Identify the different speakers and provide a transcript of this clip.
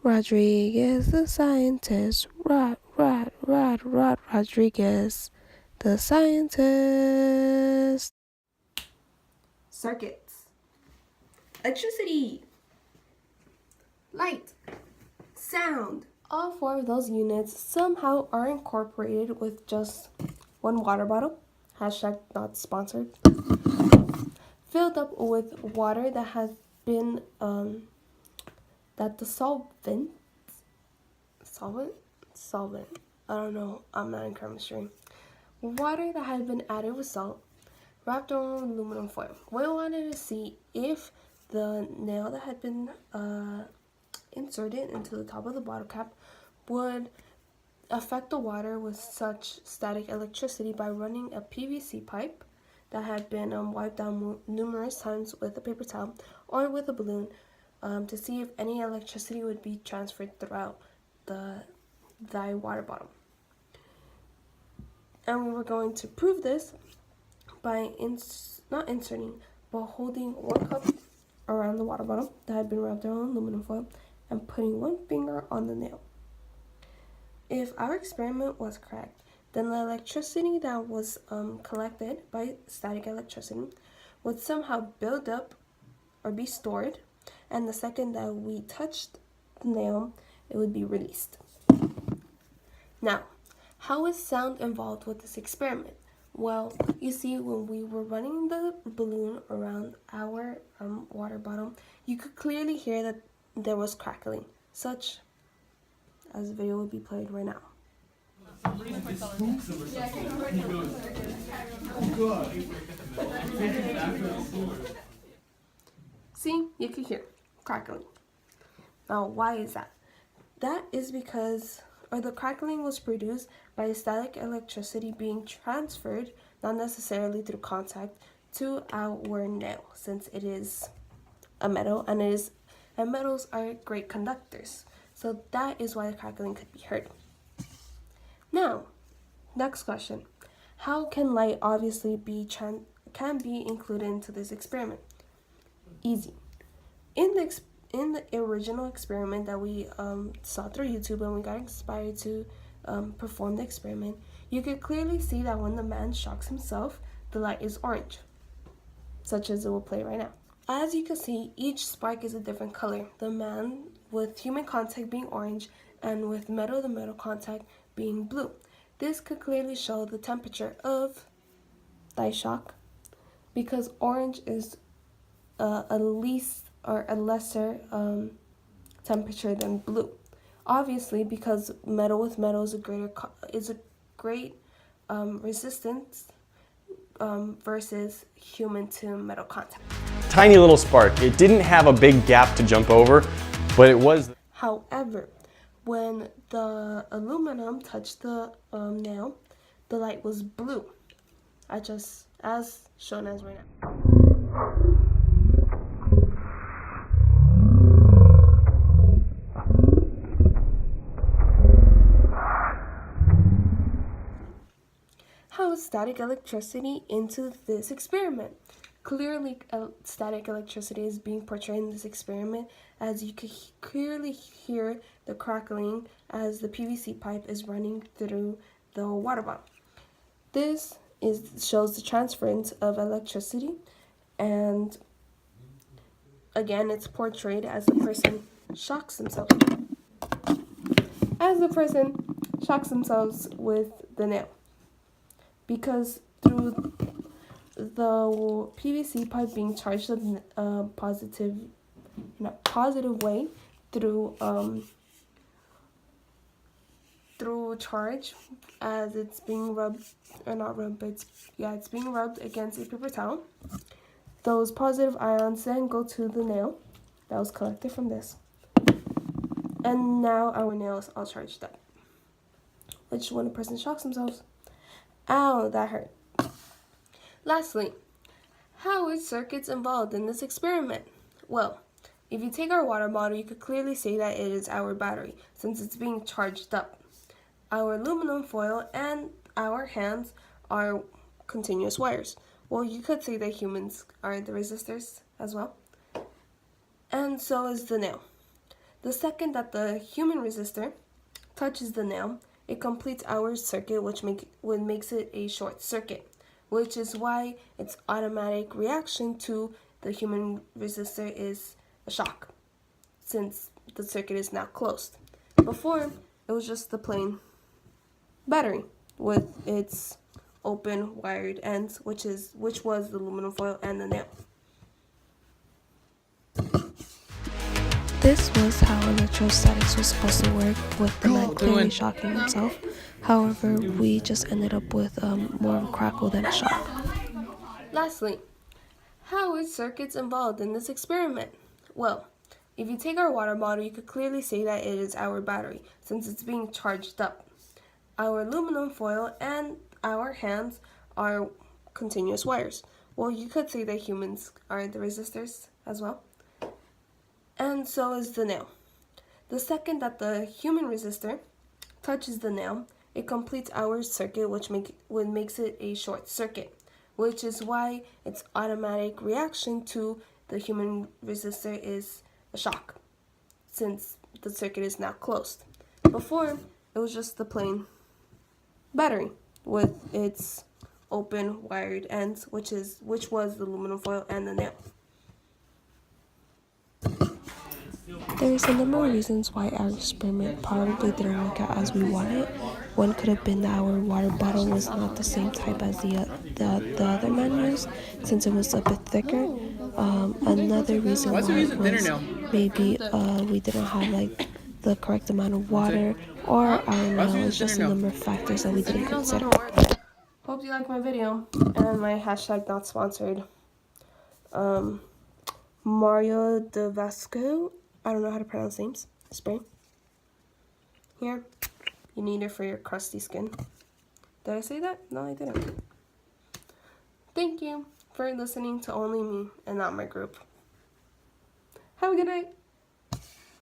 Speaker 1: Rodriguez, the scientist. Rodriguez, the scientist.
Speaker 2: Circuits. Electricity. Light. Sound. All four of those units somehow are incorporated with just one water bottle. Hashtag not sponsored. Filled up with water that has been, that the solvent, I don't know, I'm not in chemistry. Water that had been added with salt, wrapped around aluminum foil. We wanted to see if the nail that had been inserted into the top of the bottle cap would affect the water with such static electricity by running a PVC pipe that had been wiped down numerous times with a paper towel or with a balloon to see if any electricity would be transferred throughout thy water bottle. And we were going to prove this by not inserting, but holding one cup around the water bottle that had been wrapped around aluminum foil and putting one finger on the nail. If our experiment was correct, then the electricity that was collected by static electricity would somehow build up or be stored, and the second that we touched the nail, it would be released. Now, how is sound involved with this experiment? Well, you see, when we were running the balloon around our water bottle, you could clearly hear that there was crackling, such as the video will be played right now. See, you can hear crackling. Now, why is that? That is because, or the crackling was produced by static electricity being transferred, not necessarily through contact, to our nail, since it is a metal, and metals are great conductors. So that is why the crackling could be heard. Now, next question. How can light obviously can be included into this experiment? Easy. In the original experiment that we saw through YouTube and we got inspired to perform the experiment, you could clearly see that when the man shocks himself, the light is orange, such as it will play right now. As you can see, each spark is a different color. The man with human contact being orange and with metal-to-metal contact being blue. This could clearly show the temperature of thy shock, because orange is a lesser temperature than blue. Obviously, because metal with metal is a great resistance versus human to metal contact.
Speaker 3: Tiny little spark. It didn't have a big gap to jump over, but it was.
Speaker 2: However, when the aluminum touched the nail, the light was blue, as shown as right now. How is static electricity into this experiment? Clearly, static electricity is being portrayed in this experiment, as you can clearly hear the crackling as the PVC pipe is running through the water bottle. This shows the transference of electricity, and again, it's portrayed as the person shocks themselves. As the person shocks themselves with the nail, because through the PVC pipe being charged in a positive way through charge, as it's being rubbed, or not rubbed, but it's being rubbed against a paper towel. Those positive ions then go to the nail that was collected from this, and now our nail is all charged up. Which, when a person shocks themselves, ow, that hurt. Lastly, how are circuits involved in this experiment? Well, if you take our water bottle, you could clearly see that it is our battery, since it's being charged up. Our aluminum foil and our hands are continuous wires. Well, you could say that humans are the resistors as well. And so is the nail. The second that the human resistor touches the nail, it completes our circuit, which makes it a short circuit, which is why its automatic reaction to the human resistor is a shock, since the circuit is now closed. Before, it was just the plain battery with its open wired ends, which was the aluminum foil and the nail.
Speaker 1: This was how electrostatics was supposed to work, with the man clearly shocking himself. However, we just ended up with more of a crackle than a shock.
Speaker 2: Lastly, how are circuits involved in this experiment? Well, if you take our water bottle, you could clearly say that it is our battery, since it's being charged up. Our aluminum foil and our hands are continuous wires. Well, you could say that humans are the resistors as well. And so is the nail. The second that the human resistor touches the nail, it completes our circuit, which makes it a short circuit, which is why its automatic reaction to the human resistor is a shock, since the circuit is now closed. Before, it was just the plain battery with its open wired ends, which was the aluminum foil and the nail.
Speaker 1: There's a number of reasons why our experiment probably didn't work out as we wanted. One could have been that our water bottle was not the same type as the other man used, since it was a bit thicker. Another reason why was maybe we didn't have like the correct amount of water, or I don't know, it's just a number of factors that we didn't consider.
Speaker 2: Hope you like my video and my hashtag not sponsored. Mario de Vasco, I don't know how to pronounce names, spray. Here, you need it for your crusty skin. Did I say that? No, I didn't. Thank you for listening to only me and not my group. Have a good night.